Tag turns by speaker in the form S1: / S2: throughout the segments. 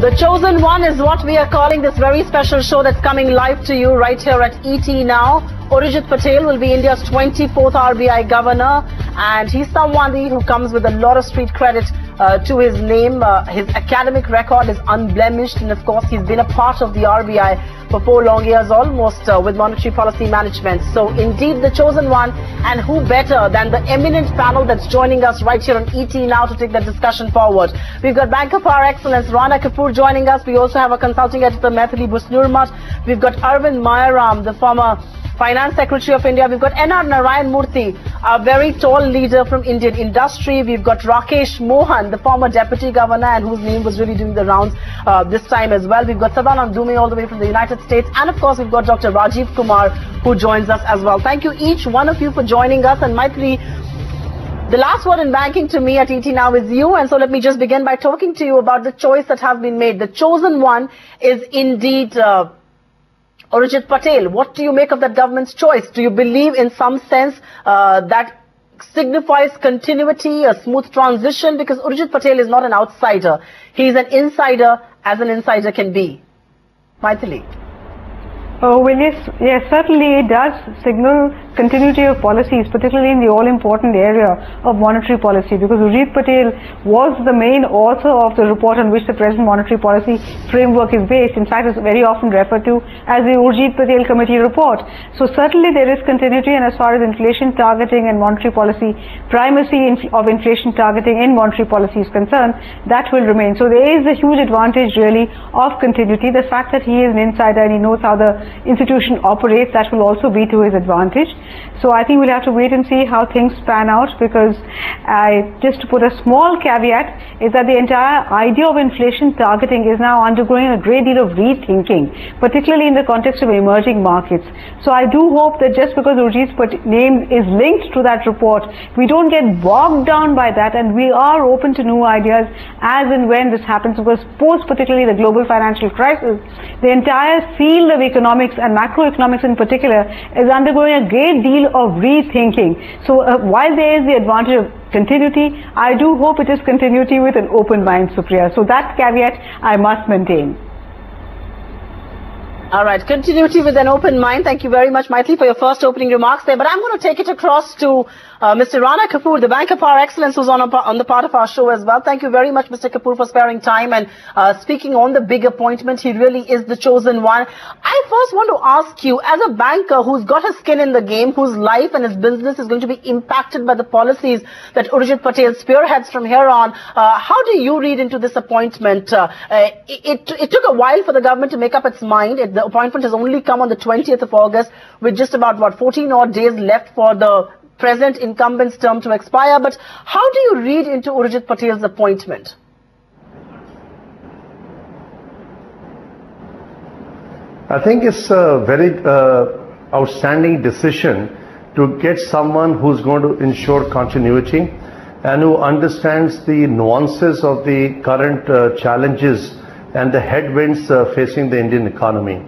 S1: The Chosen One is what we are calling this very special show that's coming live to you right here at ET Now. Urjit Patel will be India's 24th RBI governor, and he's somebody who comes with a lot of street credit to his name. His academic record is unblemished, and of course he's been a part of the RBI for 4 long years almost with monetary policy management. So indeed the Chosen One, and who better than the eminent panel that's joining us right here on ET Now to take the discussion forward. We've got Banker Par Excellence Rana Kapoor joining us. We also have a consulting editor Maithili Busnurmat. We've got Arvind Mayaram, the former Finance Secretary of India. We've got N.R. Narayan Murthy, a very tall leader from Indian industry. We've got Rakesh Mohan, the former Deputy Governor, and whose name was really doing the rounds this time as well. We've got Sadanand Dume all the way from the United States. And of course, we've got Dr. Rajiv Kumar, who joins us as well. Thank you each one of you for joining us. And Maithili, the last word in banking to me at ET Now is you. And so let me just begin by talking to you about the choice that has been made. The Chosen One is indeed Urjit Patel. What do you make of that government's choice? Do you believe in some sense that signifies continuity, a smooth transition? Because Urjit Patel is not an outsider. He's an insider, as an insider can be. Maithili.
S2: Oh, well, yes, certainly it does signal continuity of policies, particularly in the all-important area of monetary policy, because Urjit Patel was the main author of the report on which the present monetary policy framework is based. In fact, it's very often referred to as the Urjit Patel Committee report. So certainly there is continuity, and as far as inflation targeting and monetary policy, primacy of inflation targeting in monetary policy is concerned, that will remain. So there is a huge advantage really of continuity. The fact that he is an insider and he knows how the institution operates, that will also be to his advantage. So I think we'll have to wait and see how things pan out, because just to put a small caveat is that the entire idea of inflation targeting is now undergoing a great deal of rethinking, particularly in the context of emerging markets. So I do hope that just because Urjit's name is linked to that report, we don't get bogged down by that, and we are open to new ideas as and when this happens, because post particularly the global financial crisis, the entire field of economics and macroeconomics in particular is undergoing a great deal of rethinking. So while there is the advantage of continuity, I do hope it is continuity with an open mind, Supriya. So that caveat I must maintain.
S1: All right, continuity with an open mind. Thank you very much, Maithili, for your first opening remarks there. But I'm going to take it across to Mr. Rana Kapoor, the Banker Par Excellence, who's on the part of our show as well. Thank you very much, Mr. Kapoor, for sparing time and speaking on the big appointment. He really is the chosen one. I first want to ask you, as a banker who's got his skin in the game, whose life and his business is going to be impacted by the policies that Urjit Patel spearheads from here on, how do you read into this appointment? It took a while for the government to make up its mind. The appointment has only come on the 20th of August, with just about, 14 odd days left for the present incumbent's term to expire. But how do you read into Urjit Patel's appointment?
S3: I think it's a very outstanding decision to get someone who's going to ensure continuity and who understands the nuances of the current challenges and the headwinds facing the Indian economy.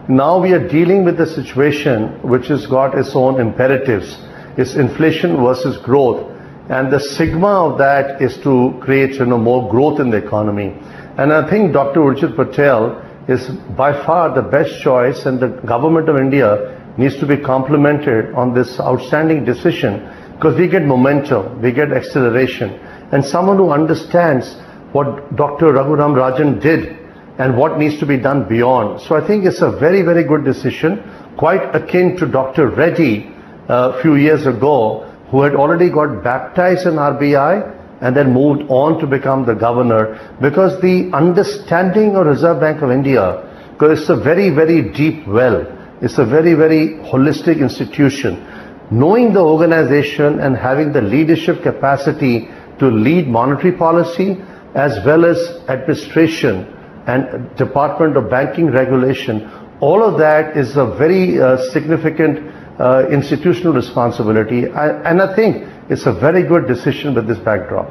S3: Now we are dealing with a situation which has got its own imperatives. It's inflation versus growth, and the sigma of that is to create more growth in the economy. And I think Dr. Urjit Patel is by far the best choice, and the government of India needs to be complimented on this outstanding decision, because we get momentum, we get acceleration, and someone who understands what Dr. Raghuram Rajan did and what needs to be done beyond. So I think it's a very, very good decision, quite akin to Dr. Reddy a few years ago, who had already got baptized in RBI and then moved on to become the governor, because the understanding of Reserve Bank of India, because it's a very, very deep well, it's a very, very holistic institution. Knowing the organization and having the leadership capacity to lead monetary policy as well as administration and Department of Banking Regulation, all of that is a very significant institutional responsibility, and I think it's a very good decision with this backdrop.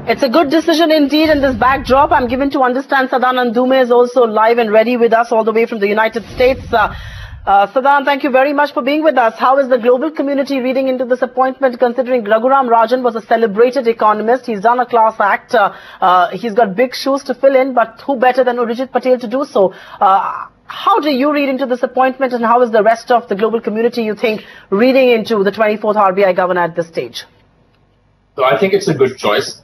S1: It's a good decision indeed in this backdrop. I'm given to understand Sadanand Dume is also live and ready with us all the way from the United States. Sadan, thank you very much for being with us. How is the global community reading into this appointment, considering Raghuram Rajan was a celebrated economist? He's done a class act. He's got big shoes to fill in, but who better than Urjit Patel to do so? How do you read into this appointment, and how is the rest of the global community, you think, reading into the 24th RBI governor at this stage?
S4: So I think it's a good choice.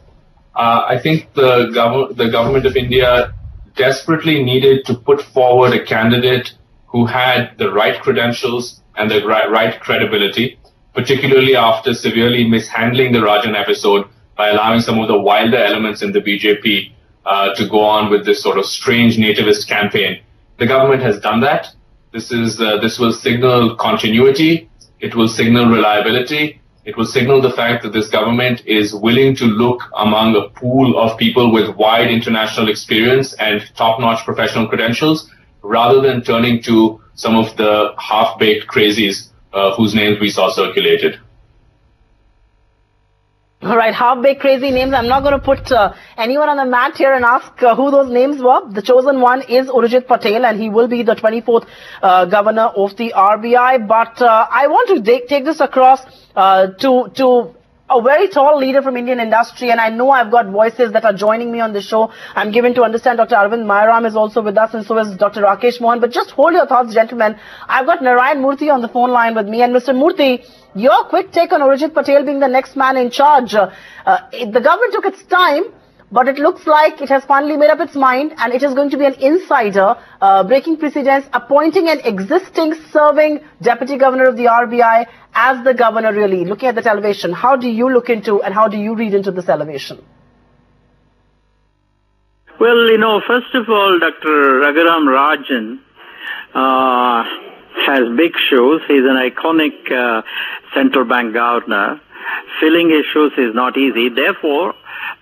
S4: I think the government of India desperately needed to put forward a candidate who had the right credentials and the right credibility, particularly after severely mishandling the Rajan episode by allowing some of the wilder elements in the BJP to go on with this sort of strange nativist campaign. The government has done that. This will signal continuity. It will signal reliability. It will signal the fact that this government is willing to look among a pool of people with wide international experience and top-notch professional credentials, rather than turning to some of the half-baked crazies whose names we saw circulated.
S1: All right, half-baked crazy names. I'm not going to put anyone on the mat here and ask who those names were. The chosen one is Urjit Patel, and he will be the 24th governor of the RBI. But I want to take this across to a very tall leader from Indian industry, and I know I've got voices that are joining me on the show. I'm given to understand Dr. Arvind Mayram is also with us, and so is Dr. Rakesh Mohan. But just hold your thoughts, gentlemen. I've got Narayan Murthy on the phone line with me. And Mr. Murthy, your quick take on Urjit Patel being the next man in charge. The government took its time, but it looks like it has finally made up its mind, and it is going to be an insider breaking precedents, appointing an existing serving deputy governor of the RBI as the governor, really. Looking at that elevation, how do you look into and how do you read into this elevation?
S5: Well, first of all, Dr. Raghuram Rajan has big shoes. He's an iconic central bank governor. Filling his shoes is not easy. Therefore,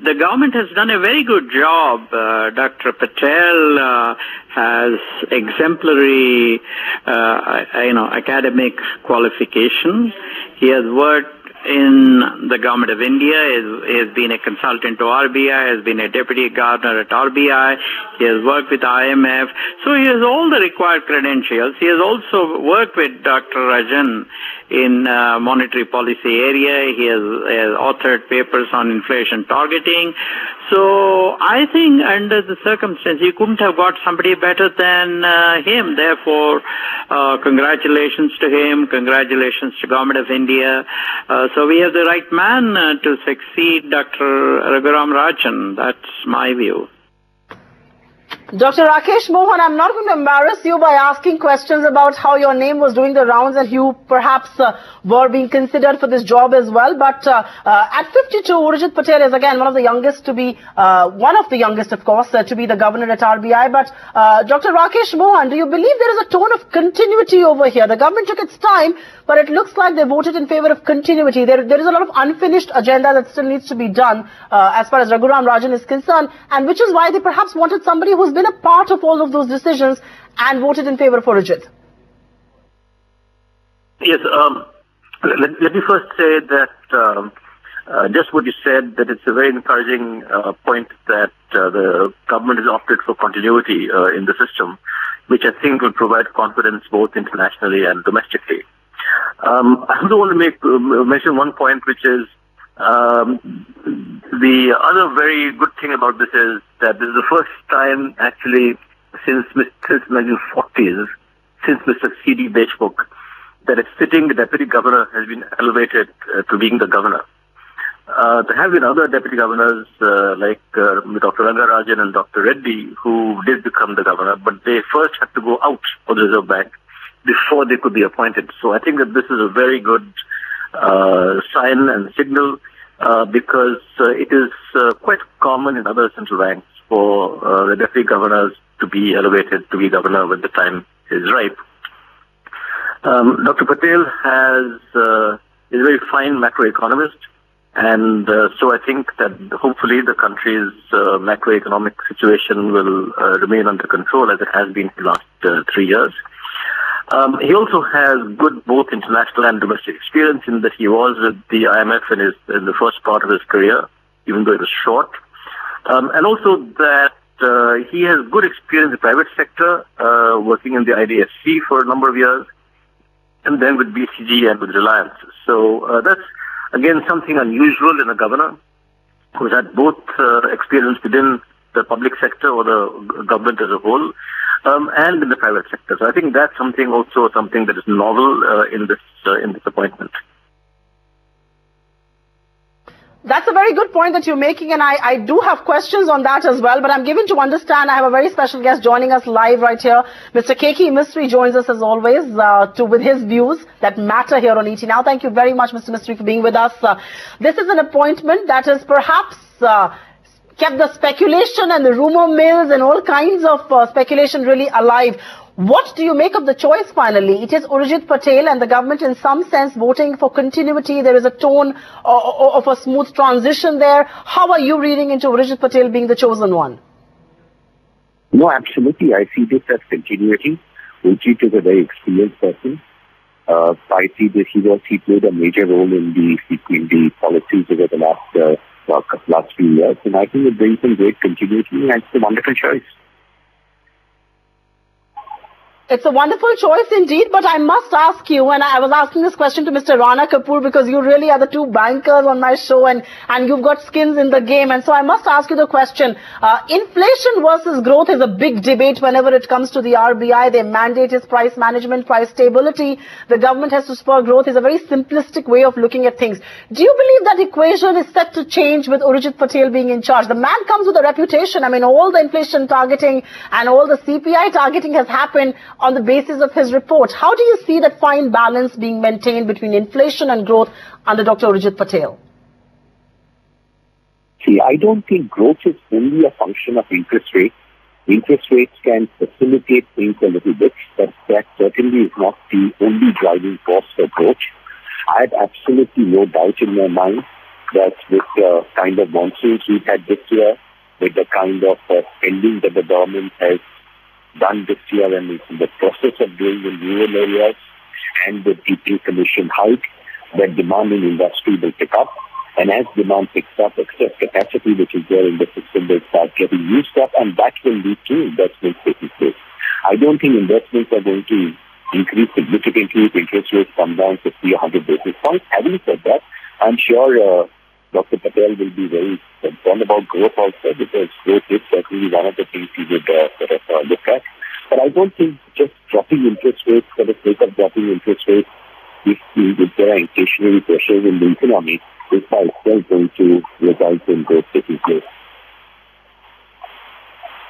S5: the government has done a very good job. Dr. Patel has exemplary, academic qualifications. He has worked in the government of India, he has been a consultant to RBI, has been a deputy governor at RBI, he has worked with IMF, so he has all the required credentials. He has also worked with Dr. Rajan in monetary policy area. He has authored papers on inflation targeting. So I think under the circumstances, you couldn't have got somebody better than him. Therefore, congratulations to him, congratulations to Government of India. So we have the right man to succeed Dr. Raghuram Rajan. That's my view.
S1: Dr. Rakesh Mohan, I'm not going to embarrass you by asking questions about how your name was doing the rounds and you perhaps were being considered for this job as well. But at 52, Urjit Patel is again one of the youngest to be, of course, to be the governor at RBI. But Dr. Rakesh Mohan, do you believe there is a tone of continuity over here? The government took its time, but it looks like they voted in favor of continuity. There is a lot of unfinished agenda that still needs to be done as far as Raghuram Rajan is concerned, and which is why they perhaps wanted somebody who's been a part of all of those decisions and voted in favor of Urjit.
S6: Yes, let me first say that just what you said, that it's a very encouraging point that the government has opted for continuity in the system, which I think will provide confidence both internationally and domestically. I also want to mention one point, which is the other very good thing about this is that this is the first time actually since 1940s, since Mr. C.D. Deshmukh, that a sitting deputy governor has been elevated to being the governor. There have been other deputy governors like Dr. Rangarajan and Dr. Reddy who did become the governor, but they first had to go out of the Reserve Bank before they could be appointed. So I think that this is a very good sign and signal because it is quite common in other central banks for the deputy governors to be elevated to be governor when the time is ripe. Dr. Patel is a very fine macroeconomist, and so I think that hopefully the country's macroeconomic situation will remain under control as it has been for the last 3 years. He also has good both international and domestic experience in that he was with the IMF in the first part of his career, even though it was short. And also that he has good experience in the private sector, working in the IDFC for a number of years, and then with BCG and with Reliance. So that's, again, something unusual in a governor who's had both experience within the public sector or the government as a whole, and in the private sector. So I think that's something that is novel in this appointment.
S1: That's a very good point that you're making, and I do have questions on that as well, but I'm given to understand I have a very special guest joining us live right here. Mr. K.K. Mistry joins us as always with his views that matter here on ET Now. Thank you very much, Mr. Mistry, for being with us. This is an appointment that has perhaps kept the speculation and the rumor mills and all kinds of speculation really alive. What do you make of the choice finally? It is Urjit Patel and the government in some sense voting for continuity. There is a tone of a smooth transition there. How are you reading into Urjit Patel being the chosen one?
S7: No, absolutely. I see this as continuity. Urjit is a very experienced person. I see this, he played a major role in the policies over the last few years. And I think it brings some great continuity and it's a wonderful choice.
S1: It's a wonderful choice indeed, but I must ask you, and I was asking this question to Mr. Rana Kapoor because you really are the two bankers on my show and you've got skins in the game. And so I must ask you the question, inflation versus growth is a big debate whenever it comes to the RBI. Their mandate is price management, price stability. The government has to spur growth is a very simplistic way of looking at things. Do you believe that equation is set to change with Urjit Patel being in charge? The man comes with a reputation. I mean, all the inflation targeting and all the CPI targeting has happened on the basis of his report. How do you see that fine balance being maintained between inflation and growth under Dr. Urjit Patel?
S7: See, I don't think growth is only a function of interest rates. Interest rates can facilitate things a little bit, but that certainly is not the only driving force for growth. I have absolutely no doubt in my mind that with the kind of monsoons we've had this year, with the kind of spending that the government has done this year and is in the process of doing in rural areas, and with the pay commission hike, that demand in industry will pick up. And as demand picks up, excess capacity which is there in the system will start getting used up, and that will lead to investments taking place. I don't think investments are going to increase significantly if interest rates come down 50 or 100 basis points. Having said that, I'm sure Dr. Patel will be very concerned about growth also, because growth is certainly one of the things he would look at. But I don't think just dropping interest rates for the sake of dropping interest rates, if there are inflationary pressures in the economy, is by itself going to result in growth taking place.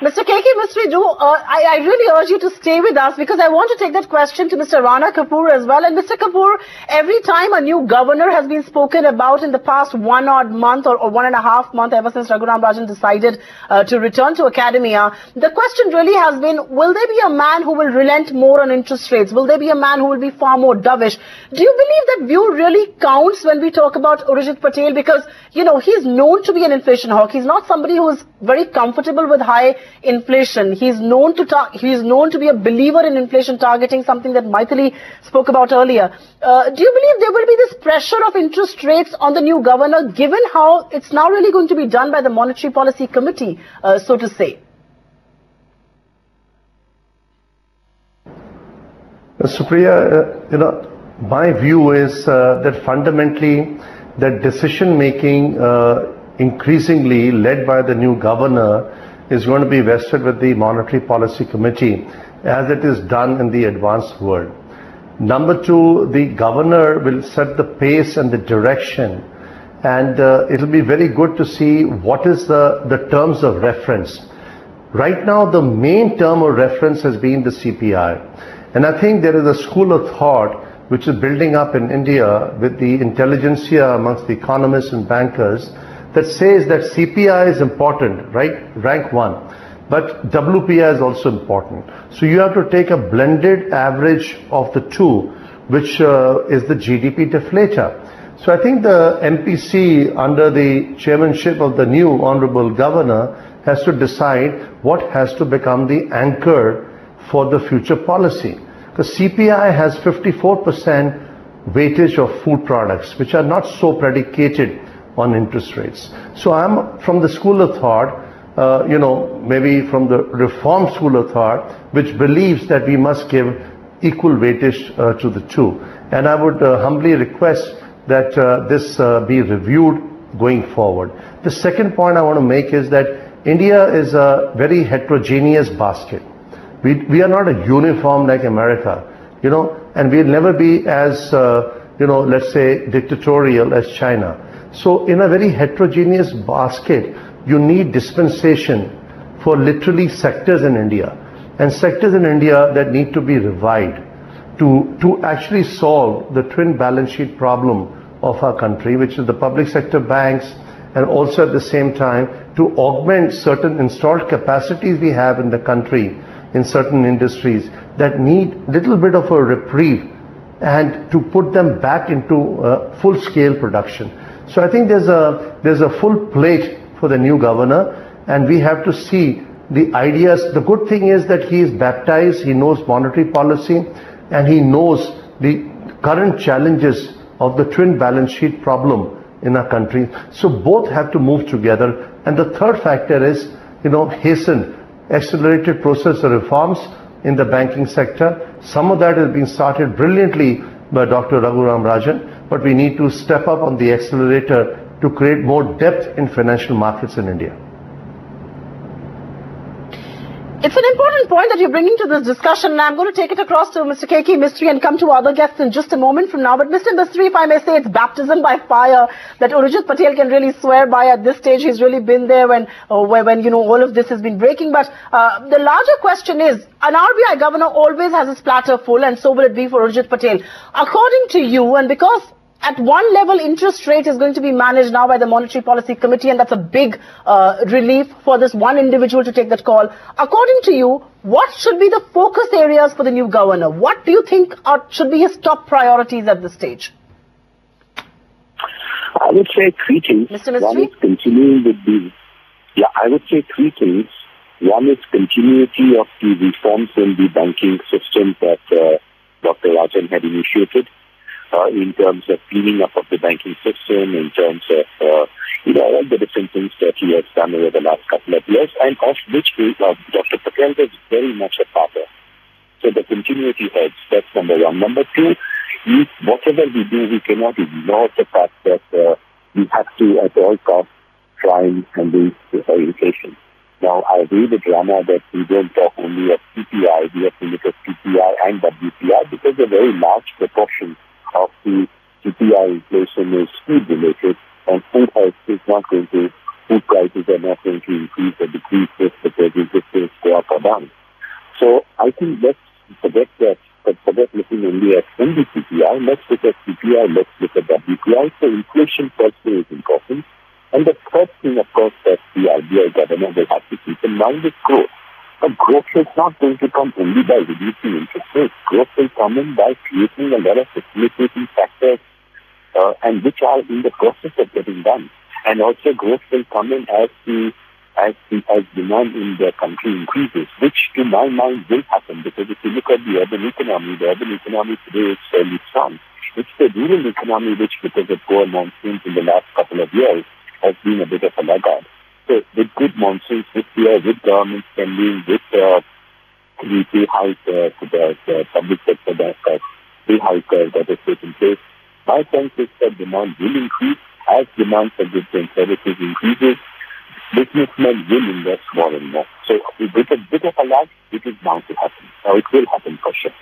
S1: Mr. K.K. Mistry, I really urge you to stay with us because I want to take that question to Mr. Rana Kapoor as well. And Mr. Kapoor, every time a new governor has been spoken about in the past 1 odd month or 1.5 months, ever since Raghuram Rajan decided to return to academia, the question really has been, will there be a man who will relent more on interest rates? Will there be a man who will be far more dovish? Do you believe that view really counts when we talk about Urjit Patel? Because, you know, he's known to be an inflation hawk. He's not somebody who is very comfortable with high inflation. He's known to be a believer in inflation targeting, something that Maithili spoke about earlier. Do you believe there will be this pressure of interest rates on the new governor, given how it's now really going to be done by the Monetary Policy Committee, so to say?
S3: Supriya, my view is that fundamentally that decision making increasingly led by the new governor is going to be vested with the Monetary Policy Committee, as it is done in the advanced world. Number two, the governor will set the pace and the direction, and it will be very good to see what is the terms of reference. Right now, the main term of reference has been the CPI, and I think there is a school of thought which is building up in India with the intelligentsia amongst the economists and bankers that says that CPI is important, right? Rank 1. But WPI is also important. So you have to take a blended average of the two, which is the GDP deflator. So I think the MPC, under the chairmanship of the new honorable governor, has to decide what has to become the anchor for the future policy. Because CPI has 54% weightage of food products, which are not so predicated on interest rates. So I'm from the school of thought maybe from the reform school of thought, which believes that we must give equal weightage to the two. And I would humbly request that this be reviewed going forward. The second point I want to make is that India is a very heterogeneous basket. We are not a uniform like America, and we'll never be as, let's say, dictatorial as China. So in a very heterogeneous basket, you need dispensation for literally sectors in India, and sectors in India that need to be revived to actually solve the twin balance sheet problem of our country, which is the public sector banks, and also at the same time to augment certain installed capacities we have in the country in certain industries that need little bit of a reprieve, and to put them back into full-scale production. So I think there's a full plate for the new governor, and we have to see the ideas. The good thing is that he is baptized, he knows monetary policy, and he knows the current challenges of the twin balance sheet problem in our country. So both have to move together. And the third factor is, hasten accelerated process of reforms in the banking sector. Some of that has been started brilliantly by Dr. Raghuram Rajan, but we need to step up on the accelerator to create more depth in financial markets in India.
S1: It's an important point that you're bringing to this discussion, and I'm going to take it across to Mr. K.K. Mistry and come to other guests in just a moment from now. But Mr. Mistry, if I may say, it's baptism by fire that Urjit Patel can really swear by at this stage. He's really been there when all of this has been breaking. But the larger question is, an RBI governor always has his platter full, and so will it be for Urjit Patel. According to you, and because at one level, interest rate is going to be managed now by the Monetary Policy Committee, and that's a big relief for this one individual to take that call. According to you, what should be the focus areas for the new governor? What do you think should be his top priorities at this stage?
S7: I would say three things.
S1: Mr. Mistry?
S7: One is continuing with I would say three things. One is continuity of the reforms in the banking system that Dr. Rajan had initiated. In terms of cleaning up of the banking system, in terms of, all the different things that he has done over the last couple of years, and of which Dr. Patel was very much a part of. So the continuity helps. That's number one. Number two, whatever we do, we cannot ignore the fact that we have to, at all costs, try and handle inflation. Now, I agree with Rana that we don't talk only of CPI, we have to look at CPI and WPI, because a very large proportion of the CPI inflation is food related, and food prices are not going to increase or decrease just because interest rates go up or down. So I think let's forget that, but forget looking only at only CPI, let's look at CPI, let's look at WPI. So inflation per se is important. And the third thing, of course, that the RBI governor will have to keep in mind is growth. But growth is not going to come only by reducing interest rates. Growth will come in by creating a lot of facilitating factors and which are in the process of getting done. And also growth will come in as demand in the country increases, which to my mind will happen, because if you look at the urban economy today is fairly strong. It's the rural economy which, because of poor monsoons in the last couple of years, has been a bit of a laggard. So with good monsoons this year, with government spending, with the pay hike to the public sector pay hike that is taking place, my sense is that demand will increase. As demand for goods and services increases, businessmen will invest more and more. So with a bit of a lag, it is bound to happen. Now it will happen for sure.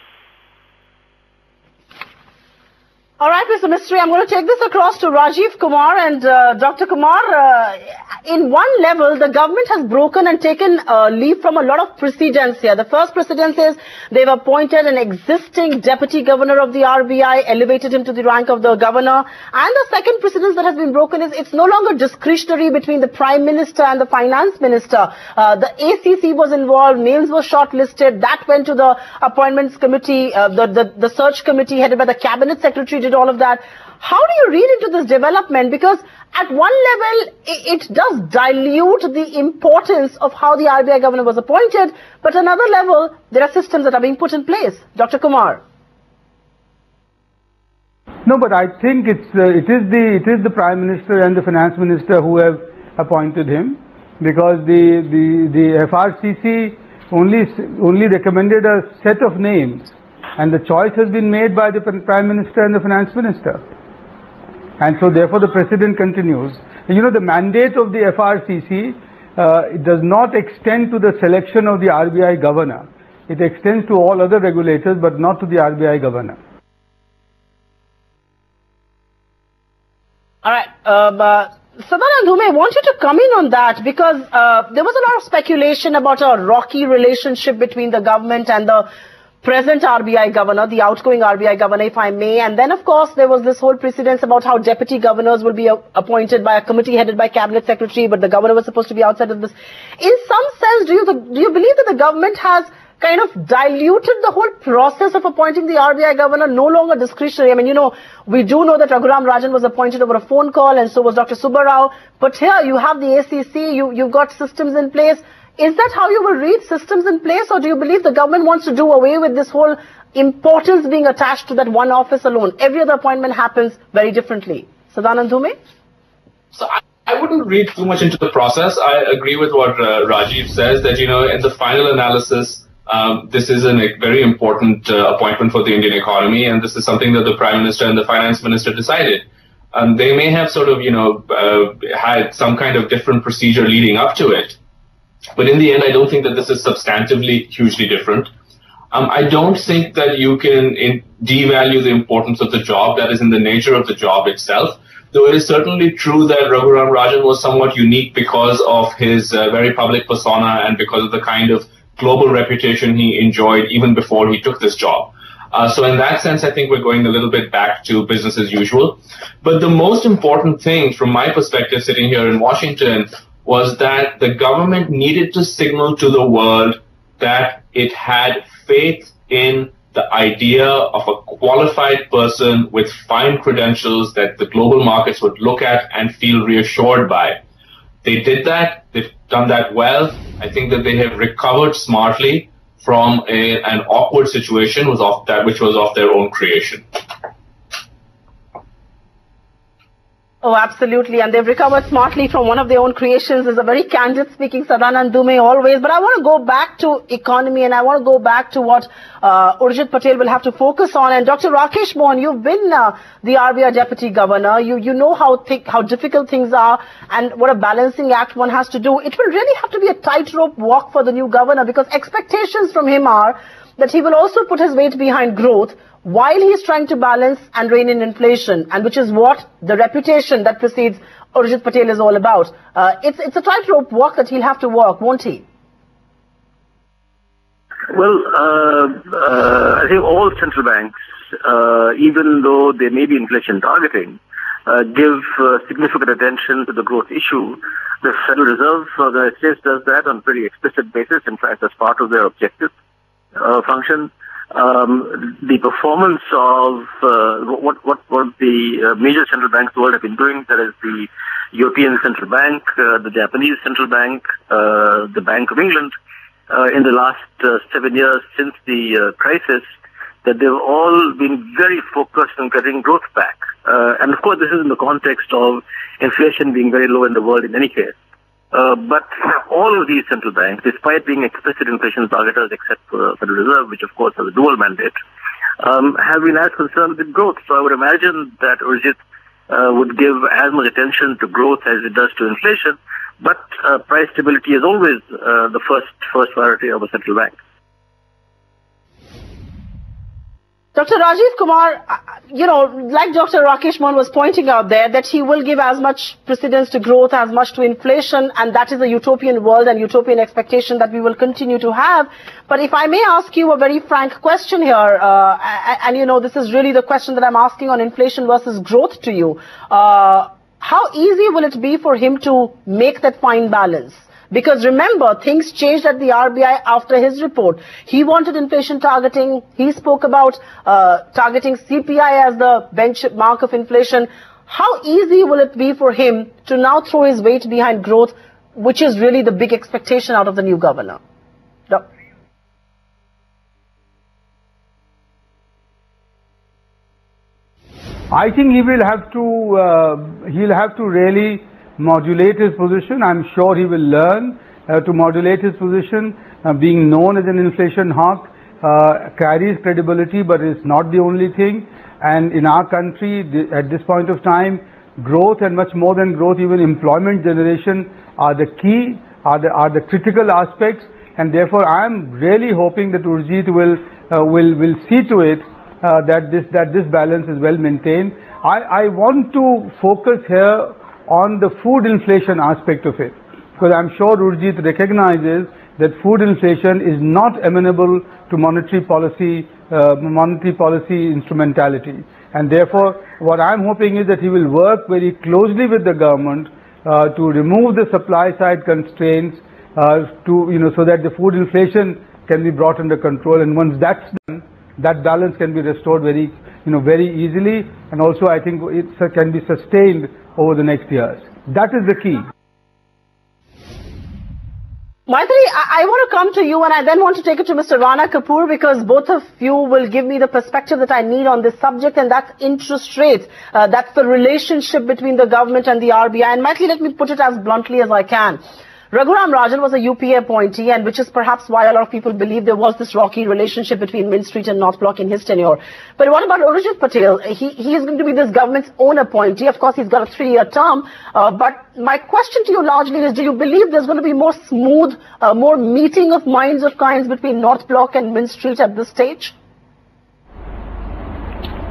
S1: All right, Mr. Mistry, I'm going to take this across to Rajiv, Kumar, and Dr. Kumar. In one level, the government has broken and taken leave from a lot of precedents here. The first precedent is they've appointed an existing deputy governor of the RBI, elevated him to the rank of the governor. And the second precedent that has been broken is it's no longer discretionary between the Prime Minister and the Finance Minister. The ACC was involved, names were shortlisted, that went to the Appointments Committee, the search committee headed by the Cabinet Secretary did all of that. How do you read into this development? Because at one level, it does dilute the importance of how the RBI governor was appointed, but another level, there are systems that are being put in place. Dr. Kumar.
S8: No, but I think it is the Prime Minister and the Finance Minister who have appointed him. because the FRCC only recommended a set of names, and the choice has been made by the Prime Minister and the Finance Minister. And so therefore the President continues. You know, the mandate of the FRCC it does not extend to the selection of the RBI governor. It extends to all other regulators, but not to the RBI governor.
S1: All right. Sadanand Dhume, I want you to come in on that, because there was a lot of speculation about a rocky relationship between the government and the present RBI governor, the outgoing RBI governor, if I may. And then, of course, there was this whole precedence about how deputy governors will be appointed by a committee headed by cabinet secretary, but the governor was supposed to be outside of this. In some sense, do you believe that the government has kind of diluted the whole process of appointing the RBI governor, no longer discretionary? I mean, you know, we do know that Raghuram Rajan was appointed over a phone call, and so was Dr. Subbarao. But here you have the ACC, you've got systems in place. Is that how you will read systems in place, or do you believe the government wants to do away with this whole importance being attached to that one office alone? Every other appointment happens very differently. Sadanand Dhume?
S4: So I wouldn't read too much into the process. I agree with what Rajiv says, that, you know, in the final analysis, this is a very important appointment for the Indian economy, and this is something that the Prime Minister and the Finance Minister decided. They may have sort of, you know, had some kind of different procedure leading up to it. But in the end, I don't think that this is substantively hugely different. I don't think that you can devalue the importance of the job. That is in the nature of the job itself. Though it is certainly true that Raghuram Rajan was somewhat unique because of his very public persona and because of the kind of global reputation he enjoyed even before he took this job. So in that sense, I think we're going a little bit back to business as usual. But the most important thing from my perspective sitting here in Washington was that the government needed to signal to the world that it had faith in the idea of a qualified person with fine credentials that the global markets would look at and feel reassured by. They did that. They've done that well. I think that they have recovered smartly from an awkward situation which was of their own creation.
S1: Oh, absolutely. And they've recovered smartly from one of their own creations. Is a very candid speaking Sadanand Dhume always. But I want to go back to economy, and I want to go back to what Urjit Patel will have to focus on. And Dr. Rakesh Mohan, you've been the RBI Deputy Governor. You know how difficult things are and what a balancing act one has to do. It will really have to be a tightrope walk for the new governor, because expectations from him are that he will also put his weight behind growth while he is trying to balance and rein in inflation, and which is what the reputation that precedes Urjit Patel is all about. It's a tightrope walk that he'll have to walk, won't he?
S6: Well, I think all central banks, even though they may be inflation targeting, give significant attention to the growth issue. The Federal Reserve of the United States does that on a pretty explicit basis, in fact, as part of their objective function. The performance of what the major central banks of the world have been doing, that is the European Central Bank, the Japanese Central Bank, the Bank of England, in the last 7 years since the crisis, that they've all been very focused on getting growth back. And of course, this is in the context of inflation being very low in the world in any case. But all of these central banks, despite being explicit inflation targeters, except for the Federal Reserve, which of course has a dual mandate, have been as concerned with growth. So I would imagine that Urjit would give as much attention to growth as it does to inflation. But price stability is always the first priority of a central bank.
S1: Dr. Rajiv Kumar, like Dr. Rakesh Mohan was pointing out there, that he will give as much precedence to growth as much to inflation, and that is a utopian world and utopian expectation that we will continue to have. But if I may ask you a very frank question here, and this is really the question that I'm asking on inflation versus growth to you. How easy will it be for him to make that fine balance? Because remember, things changed at the RBI after his report. He wanted inflation targeting. He spoke about targeting CPI as the benchmark of inflation. How easy will it be for him to now throw his weight behind growth, which is really the big expectation out of the new governor?
S8: I think he will have to. He'll have to really modulate his position. I'm sure he will learn to modulate his position. Being known as an inflation hawk carries credibility, but it's not the only thing. And in our country, at this point of time, growth and much more than growth, even employment generation are the key, are the critical aspects. And therefore, I am really hoping that Urjit will see to it that this balance is well maintained. I want to focus here on the food inflation aspect of it, because I'm sure Urjit recognizes that food inflation is not amenable to monetary policy instrumentality. And therefore, what I'm hoping is that he will work very closely with the government to remove the supply side constraints so that the food inflation can be brought under control. And once that's done, that balance can be restored very easily, and also I think it can be sustained over the next years. That is the key.
S1: Maitri, I want to come to you, and I then want to take it to Mr. Rana Kapoor, because both of you will give me the perspective that I need on this subject, and that's interest rates. That's the relationship between the government and the RBI. And Maitri, let me put it as bluntly as I can. Raghuram Rajan was a UPA appointee, and which is perhaps why a lot of people believe there was this rocky relationship between Mint Street and North Block in his tenure. But what about Urjit Patel? He is going to be this government's own appointee. Of course, he's got a 3-year term. But my question to you largely is, do you believe there's going to be more smooth, more meeting of minds of kinds between North Block and Mint Street at this stage?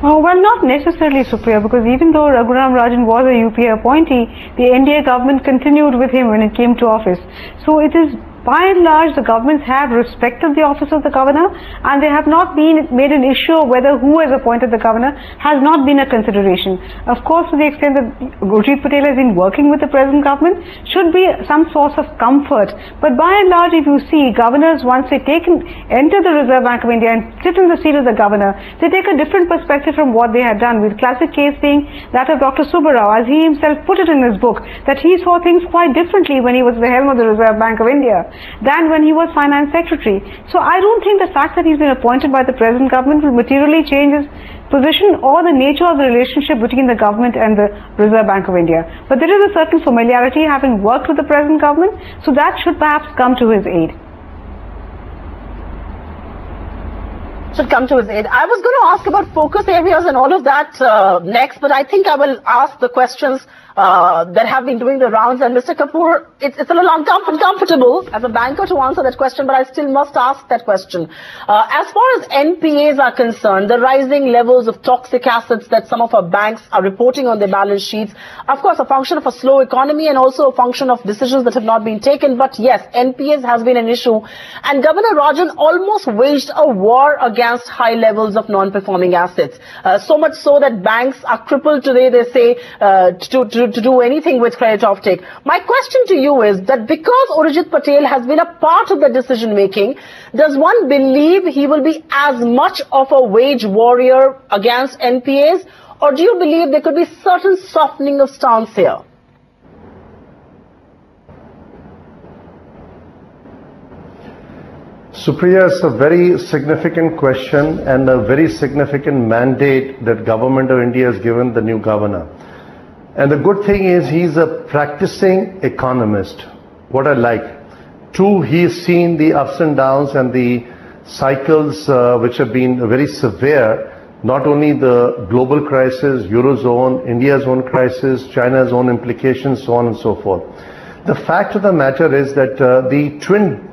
S2: Well, not necessarily, Supriya, because even though Raghuram Rajan was a UPA appointee, the NDA government continued with him when it came to office. So it is, by and large, the governments have respected the office of the governor, and they have not made an issue of whether who has appointed the governor has not been a consideration. Of course, to the extent that Urjit Patel has been working with the present government, should be some source of comfort. But by and large, if you see, governors, once they enter the Reserve Bank of India and sit in the seat of the governor, they take a different perspective from what they had done, with classic case being that of Dr. Subbarao, as he himself put it in his book, that he saw things quite differently when he was the helm of the Reserve Bank of India than when he was finance secretary. So I don't think the fact that he's been appointed by the present government will materially change his position or the nature of the relationship between the government and the Reserve Bank of India. But there is a certain familiarity, having worked with the present government, so that should perhaps come to his aid.
S1: Should come to his aid. I was going to ask about focus areas and all of that next, but I think I will ask the questions that have been doing the rounds. And Mr. Kapoor, it's a little uncomfortable as a banker to answer that question, but I still must ask that question. As far as NPAs are concerned, the rising levels of toxic assets that some of our banks are reporting on their balance sheets, of course, a function of a slow economy and also a function of decisions that have not been taken. But yes, NPAs has been an issue. And Governor Rajan almost waged a war against high levels of non-performing assets. So much so that banks are crippled today, they say, to do anything with credit offtake. My question to you is that because Urjit Patel has been a part of the decision making, does one believe he will be as much of a wage warrior against NPAs, or do you believe there could be certain softening of stance here?
S3: Supriya, it's a very significant question and a very significant mandate that Government of India has given the new governor. And the good thing is he's a practicing economist, what I like. 2, he's seen the ups and downs and the cycles which have been very severe, not only the global crisis, Eurozone, India's own crisis, China's own implications, so on and so forth. The fact of the matter is that the twin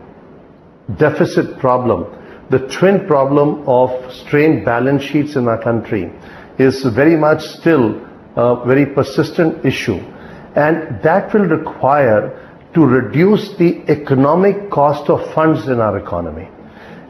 S3: deficit problem, the twin problem of strained balance sheets in our country is very much still a very persistent issue, and that will require to reduce the economic cost of funds in our economy.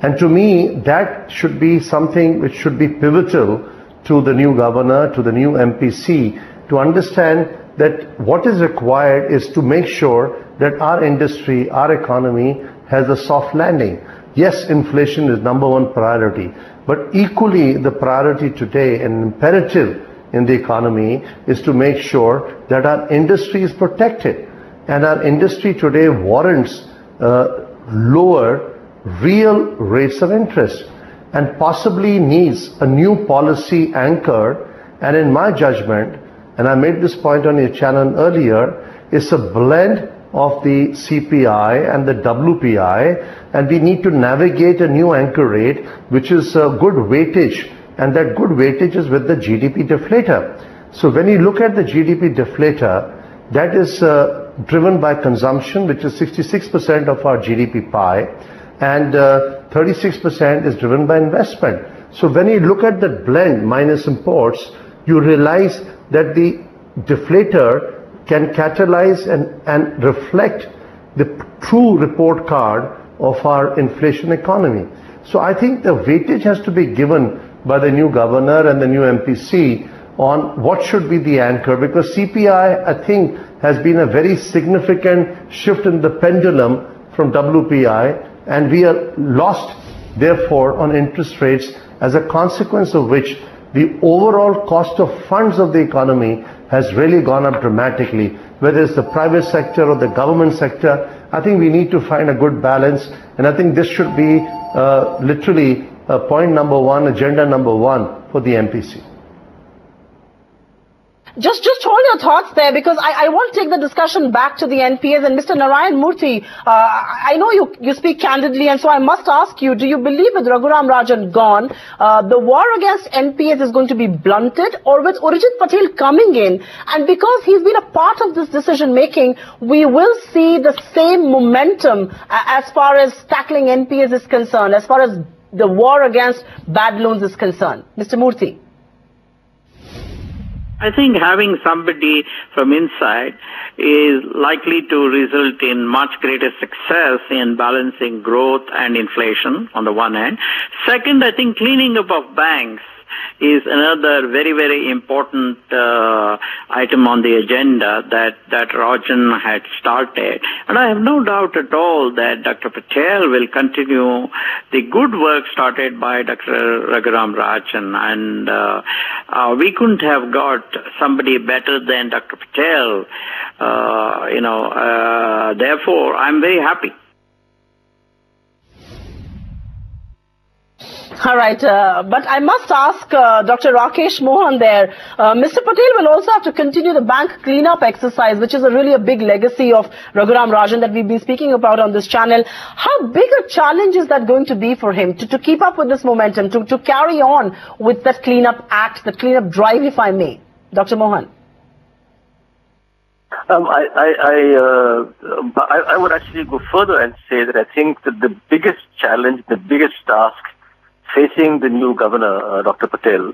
S3: And to me, that should be something which should be pivotal to the new governor, to the new MPC, to understand that what is required is to make sure that our industry, our economy has a soft landing. Yes, inflation is #1 priority, but equally the priority today and imperative in the economy is to make sure that our industry is protected. And our industry today warrants lower real rates of interest and possibly needs a new policy anchor. And in my judgment, and I made this point on your channel earlier, is a blend of the CPI and the WPI, and we need to navigate a new anchor rate which is a good weightage, and that good weightage is with the GDP deflator. So when you look at the GDP deflator, that is driven by consumption, which is 66% of our GDP pie, and 36% is driven by investment. So when you look at that blend minus imports, you realize that the deflator can catalyze and reflect the true report card of our inflation economy. So I think the weightage has to be given by the new governor and the new MPC on what should be the anchor, because CPI, I think, has been a very significant shift in the pendulum from WPI, and we are lost, therefore, on interest rates, as a consequence of which the overall cost of funds of the economy has really gone up dramatically, whether it's the private sector or the government sector. I think we need to find a good balance, and I think this should be literally point number one, agenda number one for the MPC.
S1: Just hold your thoughts there, because I want to take the discussion back to the NPAs. And Mr. Narayan Murthy, I know you speak candidly, and so I must ask you, do you believe with Raghuram Rajan gone, the war against NPAs is going to be blunted, or with Urjit Patel coming in, and because he's been a part of this decision making, we will see the same momentum as far as tackling NPAs is concerned, as far as the war against bad loans is concerned? Mr. Murthy.
S5: I think having somebody from inside is likely to result in much greater success in balancing growth and inflation on the one hand. Second, I think cleaning up of banks is another very, very important item on the agenda that Rajan had started. And I have no doubt at all that Dr. Patel will continue the good work started by Dr. Raghuram Rajan. And we couldn't have got somebody better than Dr. Patel. Therefore, I'm very happy.
S1: All right, but I must ask Dr. Rakesh Mohan there. Mr. Patel will also have to continue the bank cleanup exercise, which is really a big legacy of Raghuram Rajan that we've been speaking about on this channel. How big a challenge is that going to be for him to keep up with this momentum, to carry on with that cleanup act, that cleanup drive, if I may? Dr. Mohan.
S6: I would actually go further and say that I think that the biggest challenge, the biggest task facing the new governor, Dr. Patel,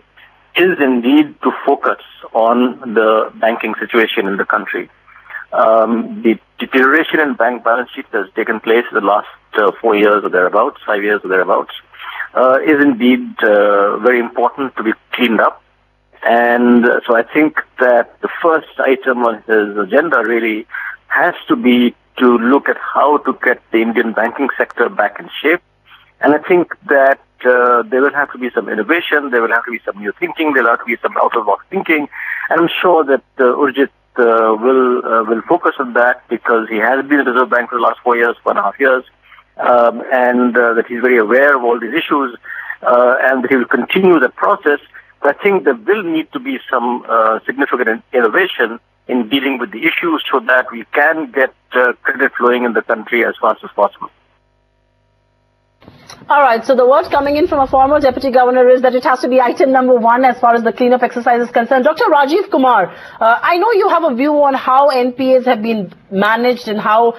S6: is indeed to focus on the banking situation in the country. The deterioration in bank balance sheets that has taken place in the last 4 years or thereabouts, 5 years or thereabouts, is indeed very important to be cleaned up. And so I think that the first item on his agenda really has to be to look at how to get the Indian banking sector back in shape. And I think that there will have to be some innovation, there will have to be some new thinking, there will have to be some out-of-the-box thinking. And I'm sure that Urjit will focus on that, because he has been at the Reserve Bank for the last 4 years, 4.5 years, and that he's very aware of all these issues, and that he will continue the process. But I think there will need to be some significant innovation in dealing with the issues so that we can get credit flowing in the country as fast as possible.
S1: All right, so the word coming in from a former deputy governor is that it has to be item number one as far as the cleanup exercise is concerned. Dr. Rajiv Kumar, I know you have a view on how NPAs have been managed and how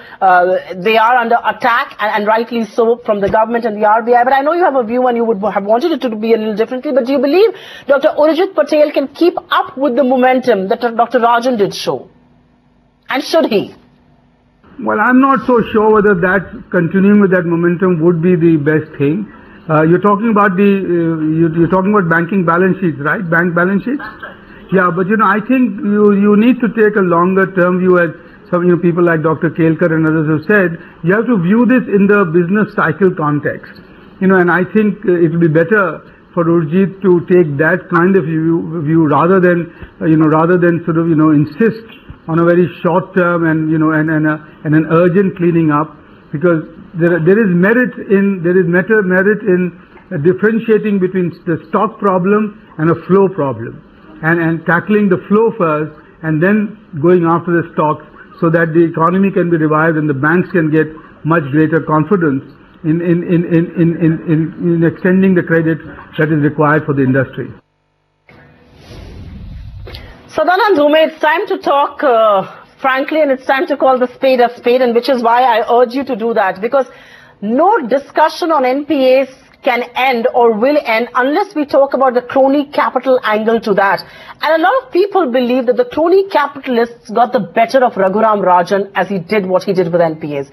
S1: they are under attack, and rightly so, from the government and the RBI, but I know you have a view and you would have wanted it to be a little differently. But do you believe Dr. Urjit Patel can keep up with the momentum that Dr. Rajan did show? And should he?
S8: Well, I'm not so sure whether that continuing with that momentum would be the best thing. You're talking about you're talking about banking balance sheets, right? Bank balance sheets. Yeah, but I think you need to take a longer term view, as some people like Dr. Kelkar and others have said. You have to view this in the business cycle context. And I think it will be better for Urjit to take that kind of view rather than sort of insist on a very short term and an urgent cleaning up, because there is merit in differentiating between the stock problem and a flow problem, and tackling the flow first and then going after the stocks, so that the economy can be revived and the banks can get much greater confidence in extending the credit that is required for the industry.
S1: Sadanand Dhume, it's time to talk frankly, and it's time to call the spade a spade, and which is why I urge you to do that, because no discussion on NPAs can end or will end unless we talk about the crony capital angle to that. And a lot of people believe that the crony capitalists got the better of Raghuram Rajan as he did what he did with NPAs.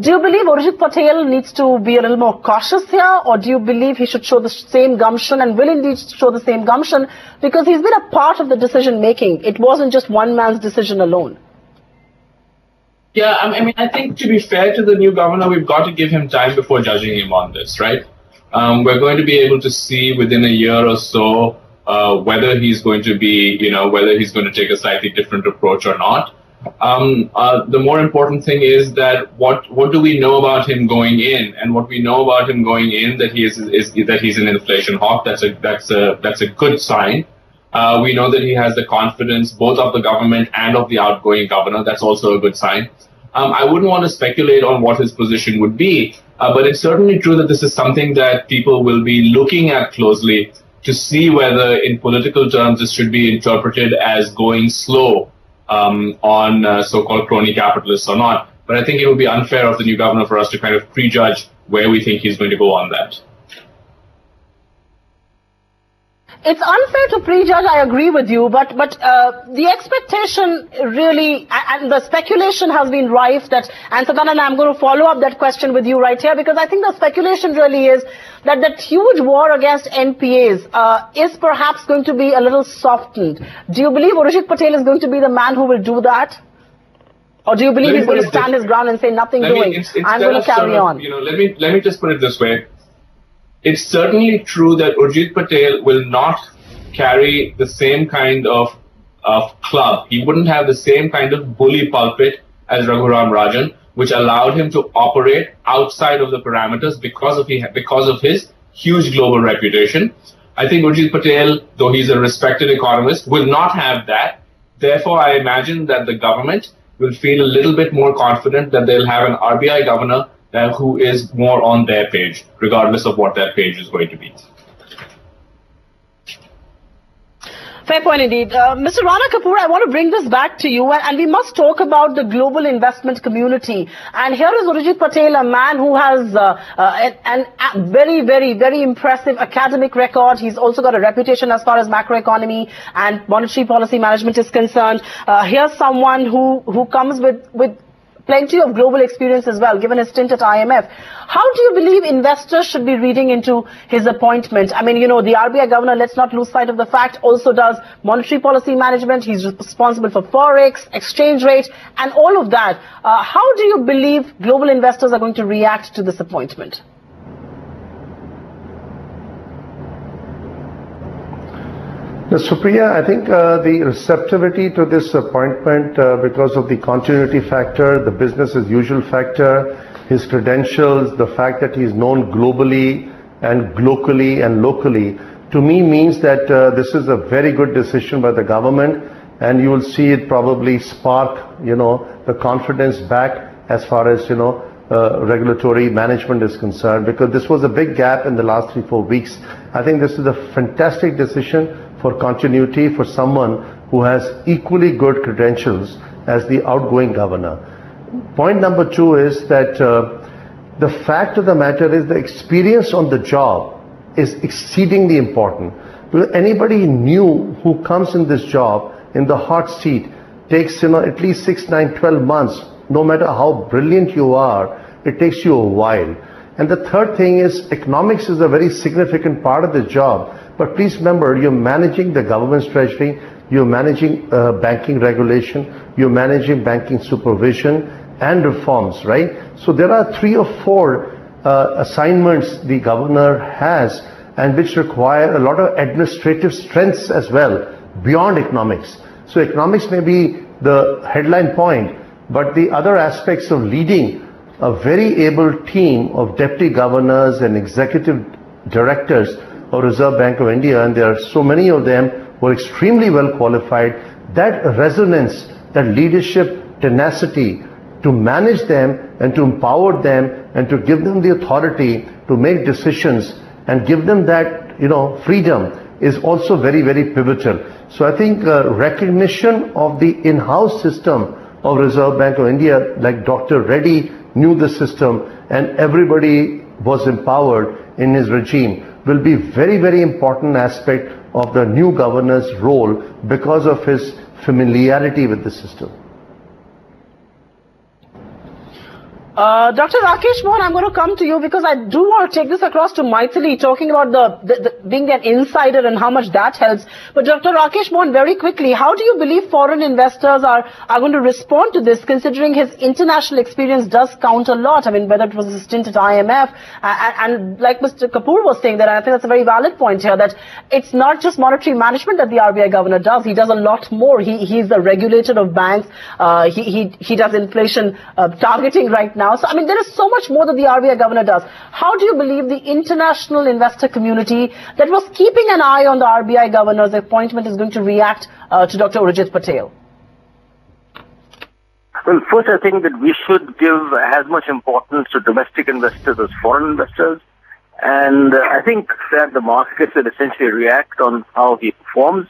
S1: Do you believe Urjit Patel needs to be a little more cautious here, or do you believe he should show the same gumption and will indeed show the same gumption, because he's been a part of the decision making? It wasn't just one man's decision alone.
S4: Yeah, I mean, I think to be fair to the new governor, we've got to give him time before judging him on this, right? We're going to be able to see within a year or so whether he's going to be, whether he's going to take a slightly different approach or not. The more important thing is that what do we know about him going in, and what we know about him going in that he is that he's an inflation hawk. That's a good sign. We know that he has the confidence both of the government and of the outgoing governor. That's also a good sign. I wouldn't want to speculate on what his position would be, but it's certainly true that this is something that people will be looking at closely to see whether, in political terms, this should be interpreted as going slow on so-called crony capitalists or not. But I think it would be unfair of the new governor for us to kind of prejudge where we think he's going to go on that.
S1: It's unfair to prejudge, I agree with you, but the expectation really, and the speculation has been rife that, and Sadanand, I'm going to follow up that question with you right here, because I think the speculation really is that that huge war against NPAs is perhaps going to be a little softened. Do you believe Urjit Patel is going to be the man who will do that? Or do you believe he's going to stand his ground and say nothing doing? I'm going to carry on.
S4: Let me just put it this way. It's certainly true that Urjit Patel will not carry the same kind of club. He wouldn't have the same kind of bully pulpit as Raghuram Rajan, which allowed him to operate outside of the parameters because of his huge global reputation. I think Urjit Patel, though he's a respected economist, will not have that. Therefore, I imagine that the government will feel a little bit more confident that they'll have an RBI governor who is more on their page, regardless of what that page is going to be.
S1: Fair point indeed. Mr. Rana Kapoor, I want to bring this back to you, and we must talk about the global investment community. And here is Urjit Patel, a man who has a very, very, very impressive academic record. He's also got a reputation as far as macroeconomy and monetary policy management is concerned. Here's someone who comes with plenty of global experience as well, given his stint at IMF. How do you believe investors should be reading into his appointment? I mean, the RBI governor, let's not lose sight of the fact, also does monetary policy management. He's responsible for forex, exchange rate, and all of that. How do you believe global investors are going to react to this appointment?
S3: Supriya, I think the receptivity to this appointment because of the continuity factor, the business as usual factor, his credentials, the fact that he's known globally and locally, to me means that this is a very good decision by the government, and you will see it probably spark, the confidence back as far as, regulatory management is concerned, because this was a big gap in the last 3-4 weeks. I think this is a fantastic decision for continuity for someone who has equally good credentials as the outgoing governor. Point number 2 is that the fact of the matter is the experience on the job is exceedingly important. Because anybody new who comes in this job in the hot seat takes at least 6, 9, 12 months. No matter how brilliant you are, it takes you a while. And the third thing is economics is a very significant part of the job. But please remember, you're managing the government's treasury, you're managing banking regulation, you're managing banking supervision and reforms, right? So there are 3 or 4 assignments the governor has, and which require a lot of administrative strengths as well, beyond economics. So economics may be the headline point, but the other aspects of leading a very able team of deputy governors and executive directors of Reserve Bank of India, and there are so many of them who are extremely well qualified, that resonance, that leadership tenacity to manage them and to empower them and to give them the authority to make decisions and give them that, freedom is also very, very pivotal. So I think recognition of the in-house system of Reserve Bank of India, like Dr. Reddy knew the system and everybody was empowered in his regime, will be very, very important aspect of the new governor's role because of his familiarity with the system.
S1: Dr. Rakesh Mohan, I'm going to come to you because I do want to take this across to Maithili, talking about the being an insider and how much that helps. But Dr. Rakesh Mohan, very quickly, how do you believe foreign investors are going to respond to this, considering his international experience does count a lot? I mean, whether it was a stint at IMF, and like Mr. Kapoor was saying, that I think that's a very valid point here, that it's not just monetary management that the RBI governor does. He does a lot more. He's the regulator of banks. He does inflation targeting right now. So, I mean, there is so much more that the RBI governor does. How do you believe the international investor community that was keeping an eye on the RBI governor's appointment is going to react to Dr. Urjit Patel?
S6: Well, first, I think that we should give as much importance to domestic investors as foreign investors. And I think that the markets will essentially react on how he performs,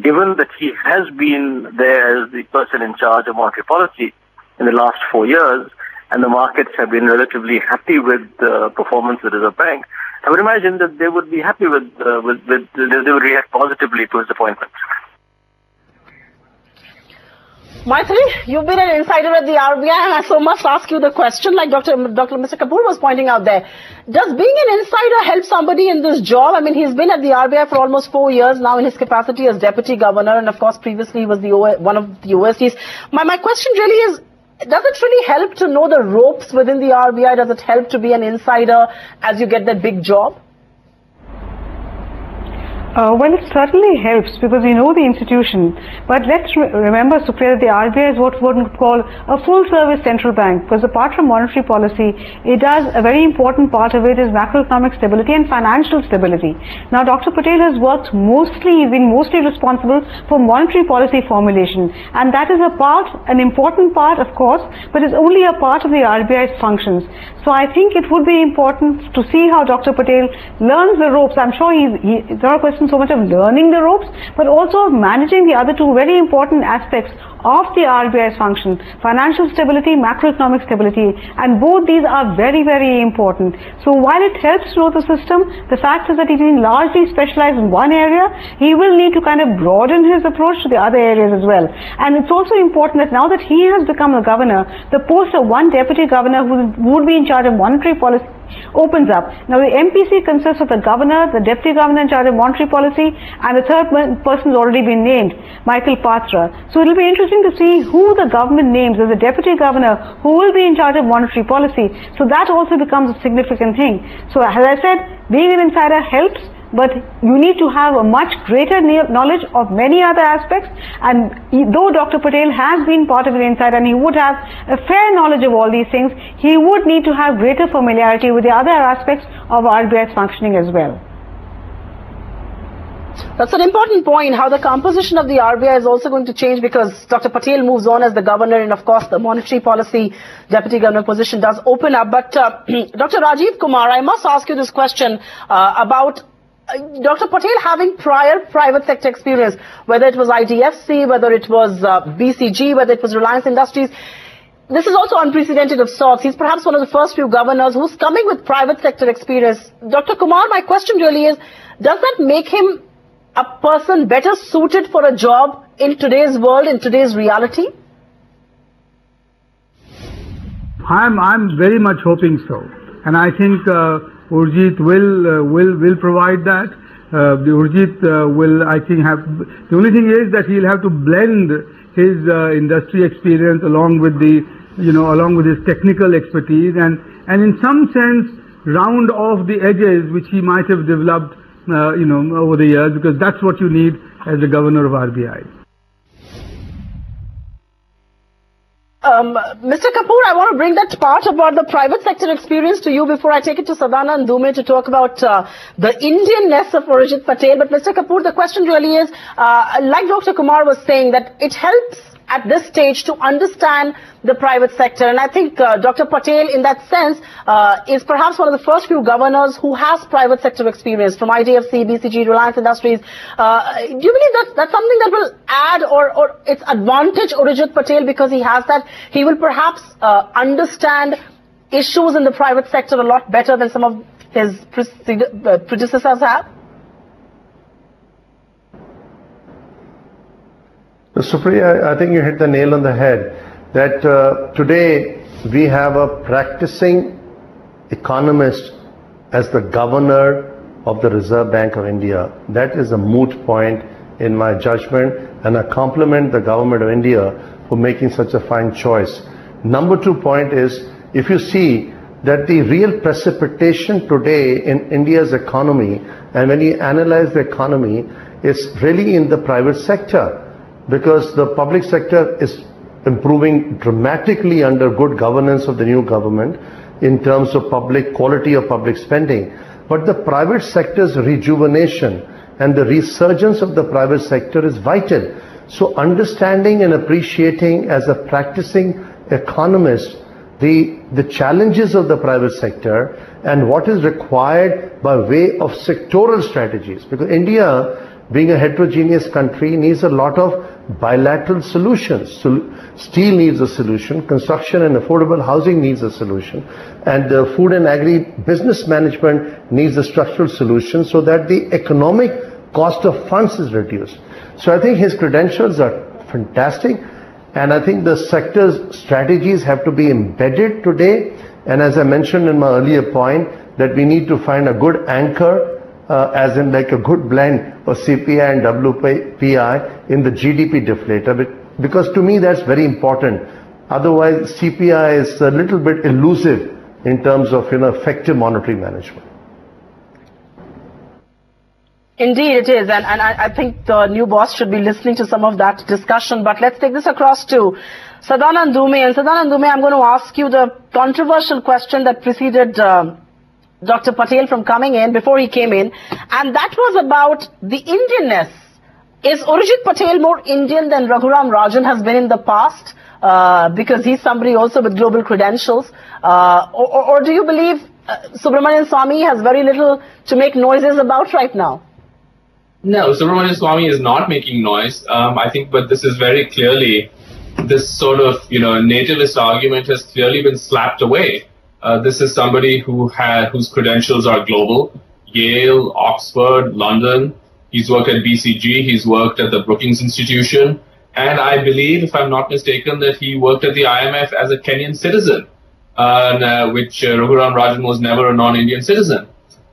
S6: given that he has been there as the person in charge of monetary policy in the last 4 years. And the markets have been relatively happy with the performance of the Reserve Bank. I would imagine that they would be happy they would react positively to his appointment.
S1: Maithili, you've been an insider at the RBI, and I so must ask you the question, like Mr. Kapoor was pointing out there. Does being an insider help somebody in this job? I mean, he's been at the RBI for almost 4 years now in his capacity as deputy governor, and of course, previously he was one of the OSTs. My question really is, does it really help to know the ropes within the RBI? Does it help to be an insider as you get that big job?
S2: Well, it certainly helps because we know the institution. But let's remember, Supriya, that the RBI is what one would call a full-service central bank, because apart from monetary policy, it does a very important part of it is macroeconomic stability and financial stability. Now, Dr. Patel has been mostly responsible for monetary policy formulation, and that is an important part, of course, but it's only a part of the RBI's functions. So I think it would be important to see how Dr. Patel learns the ropes. I'm sure there are questions so much of learning the ropes, but also of managing the other two very important aspects of the RBI's function, financial stability, macroeconomic stability, and both these are very, very important. So while it helps to know the system, the fact is that he's been largely specialized in one area, he will need to kind of broaden his approach to the other areas as well. And it's also important that now that he has become a governor, the post of one deputy governor who would be in charge of monetary policy opens up. Now the MPC consists of the governor, the deputy governor in charge of monetary policy, and the third person has already been named, Michael Patra. So it will be interesting to see who the government names as the deputy governor who will be in charge of monetary policy. So that also becomes a significant thing. So as I said, being an insider helps, but you need to have a much greater knowledge of many other aspects. And though Dr. Patel has been part of the insider and he would have a fair knowledge of all these things, he would need to have greater familiarity with the other aspects of RBI's functioning as well.
S1: That's an important point, how the composition of the RBI is also going to change because Dr. Patel moves on as the governor, and of course the monetary policy deputy governor position does open up. But Dr. Rajiv Kumar, I must ask you this question about Dr. Patel having prior private sector experience, whether it was IDFC, whether it was BCG, whether it was Reliance Industries. This is also unprecedented of sorts. He's perhaps one of the first few governors who's coming with private sector experience. Dr. Kumar, my question really is, does that make him a person better suited for a job in today's world, in today's reality?
S8: I'm very much hoping so, and I think Urjit will provide that. The Urjit will, I think, have. The only thing is that he'll have to blend his industry experience along with his technical expertise, and in some sense round off the edges which he might have developed, over the years, because that's what you need as the governor of RBI.
S1: Mr. Kapoor, I want to bring that part about the private sector experience to you before I take it to Sadhana and Dume to talk about the Indianness of Urjit Patel. But Mr. Kapoor, the question really is, like Dr. Kumar was saying, that it helps at this stage to understand the private sector. And I think Dr. Patel, in that sense, is perhaps one of the first few governors who has private sector experience from IDFC, BCG, Reliance Industries. Do you believe that's something that will add or its advantage Urjit Patel, because he has that? He will perhaps understand issues in the private sector a lot better than some of his predecessors have?
S3: Supriya, I think you hit the nail on the head, that today we have a practicing economist as the governor of the Reserve Bank of India. That is a moot point in my judgment, and I compliment the government of India for making such a fine choice. Number 2 point is, if you see that the real precipitation today in India's economy, and when you analyze the economy, is really in the private sector, because the public sector is improving dramatically under good governance of the new government in terms of quality of public spending. But the private sector's rejuvenation and the resurgence of the private sector is vital. So understanding and appreciating as a practicing economist the challenges of the private sector and what is required by way of sectoral strategies, because India, being a heterogeneous country, needs a lot of bilateral solutions. So steel needs a solution, construction and affordable housing needs a solution, and the food and agri business management needs a structural solution so that the economic cost of funds is reduced. So I think his credentials are fantastic, and I think the sector's strategies have to be embedded today. And as I mentioned in my earlier point, that we need to find a good anchor, as in like a good blend of CPI and WPI in the GDP deflator, because to me that's very important. Otherwise CPI is a little bit elusive in terms of effective monetary management.
S1: Indeed it is, and I think the new boss should be listening to some of that discussion. But let's take this across to Sadanand Dhume. And Sadanand Dhume, I'm going to ask you the controversial question that preceded Dr. Patel from coming in, before he came in, and that was about the Indianness. Is Urjit Patel more Indian than Raghuram Rajan has been in the past, because he's somebody also with global credentials, or do you believe Subramanian Swamy has very little to make noises about right now?
S4: No, Subramanian Swamy is not making noise. I think, but this is very clearly, this sort of nativist argument has clearly been slapped away. This is somebody whose credentials are global: Yale, Oxford, London. He's worked at BCG, he's worked at the Brookings Institution, and I believe, if I'm not mistaken, that he worked at the IMF as a Kenyan citizen, which Raghuram Rajan was never a non-Indian citizen.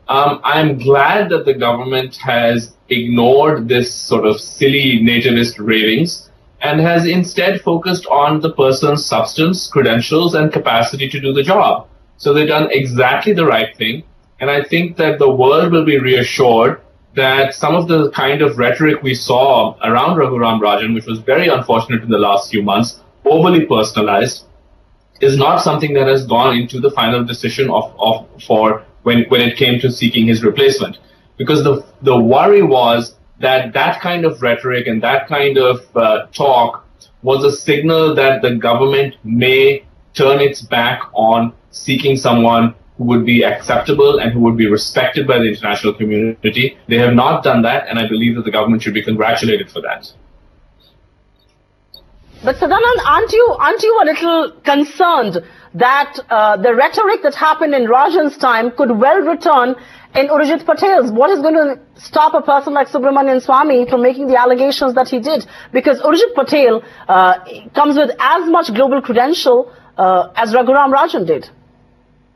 S4: I'm glad that the government has ignored this sort of silly nativist ravings and has instead focused on the person's substance, credentials, and capacity to do the job. So they've done exactly the right thing, and I think that the world will be reassured that some of the kind of rhetoric we saw around Raghuram Rajan, which was very unfortunate in the last few months, overly personalized, is not something that has gone into the final decision for when it came to seeking his replacement. Because the worry was that that kind of rhetoric and that kind of talk was a signal that the government may turn its back on seeking someone who would be acceptable and who would be respected by the international community. They have not done that, and I believe that the government should be congratulated for that.
S1: But Sadanand, aren't you a little concerned that the rhetoric that happened in Rajan's time could well return in Urjit Patel's? What is going to stop a person like Subramanian Swamy from making the allegations that he did? Because Urjit Patel comes with as much global credential as Raghuram Rajan did.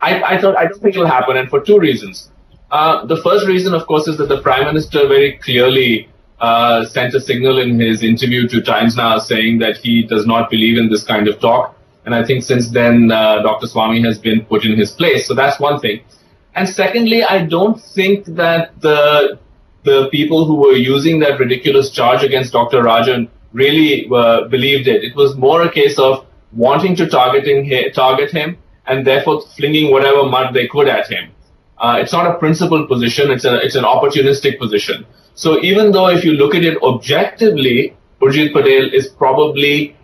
S4: I don't think it will happen, and for two reasons. The first reason, of course, is that the Prime Minister very clearly sent a signal in his interview to Times Now saying that he does not believe in this kind of talk. And I think since then, Dr. Swamy has been put in his place. So that's one thing. And secondly, I don't think that the people who were using that ridiculous charge against Dr. Rajan really believed it. It was more a case of wanting to target him and therefore flinging whatever mud they could at him. It's not a principled position, it's an opportunistic position. So even though if you look at it objectively, Urjit Patel is probably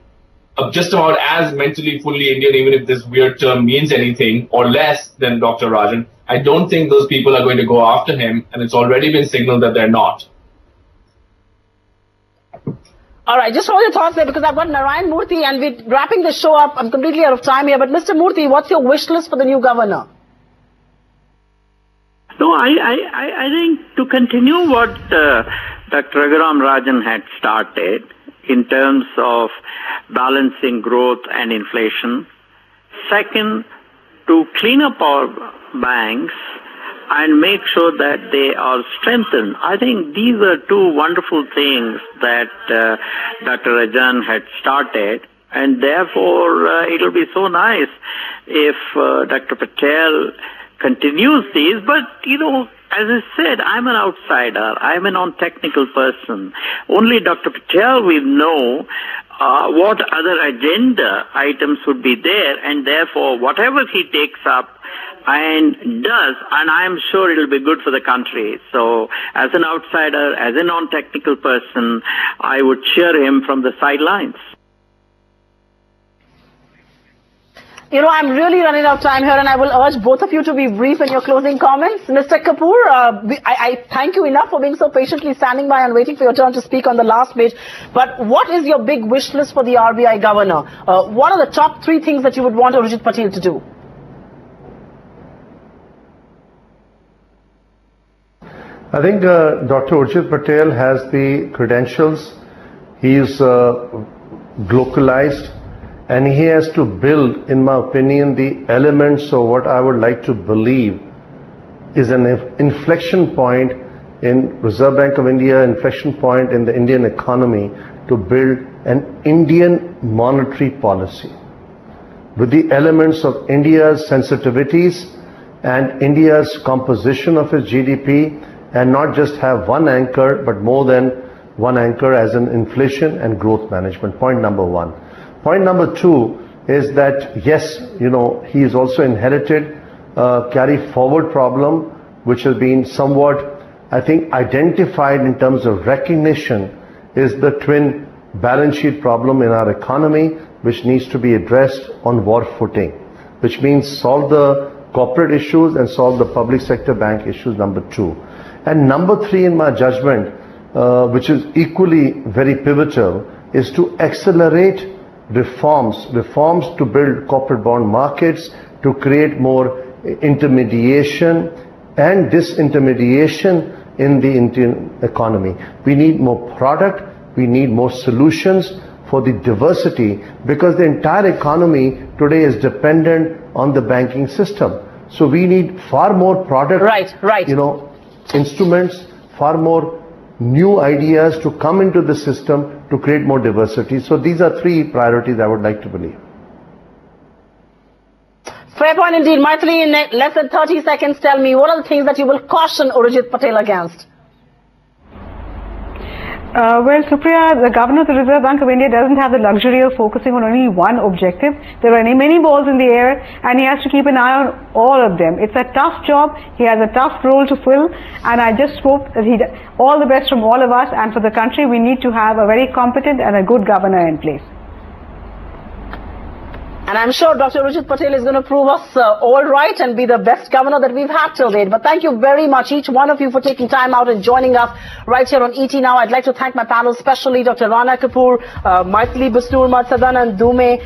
S4: just about as mentally fully Indian, even if this weird term means anything, or less than Dr. Rajan. I don't think those people are going to go after him, and it's already been signaled that they're not.
S1: All right, just hold your thoughts there because I've got Narayan Murthy and we're wrapping the show up. I'm completely out of time here. But Mr. Murthy, what's your wish list for the new governor?
S5: No, I think to continue what Dr. Raghuram Rajan had started in terms of balancing growth and inflation. Second, to clean up our banks and make sure that they are strengthened. I think these are two wonderful things that Dr. Rajan had started, and therefore it will be so nice if Dr. Patel continues these. But, as I said, I'm an outsider. I'm a non-technical person. Only Dr. Patel will know what other agenda items would be there, and therefore whatever he takes up and does, and I'm sure it'll be good for the country. So as an outsider, as a non-technical person, I would cheer him from the sidelines.
S1: I'm really running out of time here, and I will urge both of you to be brief in your closing comments. Mr. Kapoor, I thank you enough for being so patiently standing by and waiting for your turn to speak on the last page. But what is your big wish list for the RBI governor? What are the top 3 things that you would want Urjit Patel to do?
S3: I think Dr. Urjit Patel has the credentials. He is localized, and he has to build, in my opinion, the elements of what I would like to believe is an inflection point in Reserve Bank of India, inflection point in the Indian economy to build an Indian monetary policy with the elements of India's sensitivities and India's composition of its GDP, and not just have one anchor, but more than one anchor as in inflation and growth management. Point number 1. Point number 2 is that, yes, he has also inherited a carry forward problem, which has been somewhat, I think, identified in terms of recognition, is the twin balance sheet problem in our economy, which needs to be addressed on war footing, which means solve the corporate issues and solve the public sector bank issues, number 2. And number 3, in my judgment, which is equally very pivotal, is to accelerate reforms to build corporate bond markets, to create more intermediation and disintermediation in the Indian economy. We need more product, we need more solutions for the diversity, because the entire economy today is dependent on the banking system. So we need far more product, instruments, far more new ideas to come into the system to create more diversity. So these are 3 priorities I would like to believe.
S1: Fair point indeed. Maithili, in less than 30 seconds, tell me, what are the things that you will caution Urjit Patel against?
S2: Well, Supriya, the governor of the Reserve Bank of India doesn't have the luxury of focusing on only one objective. There are many balls in the air, and he has to keep an eye on all of them. It's a tough job. He has a tough role to fill, and I just hope that all the best from all of us, and for the country, we need to have a very competent and a good governor in place.
S1: And I'm sure Dr. Urjit Patel is going to prove us all right and be the best governor that we've had till date. But thank you very much, each one of you, for taking time out and joining us right here on ET Now. I'd like to thank my panel, especially Dr. Rana Kapoor, Maithili Bisnoor, Sadanand Dume,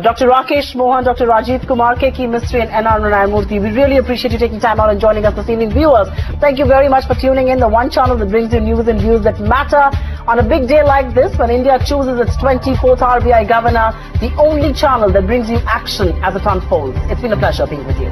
S1: Dr. Rakesh Mohan, Dr. Rajiv, Kumar, K.K. Mistry, and N.R. Narayan Murthy. We really appreciate you taking time out and joining us this evening. Viewers, thank you very much for tuning in, the one channel that brings you news and views that matter on a big day like this, when India chooses its 24th RBI governor, the only channel that brings you action as it unfolds. It's been a pleasure being with you.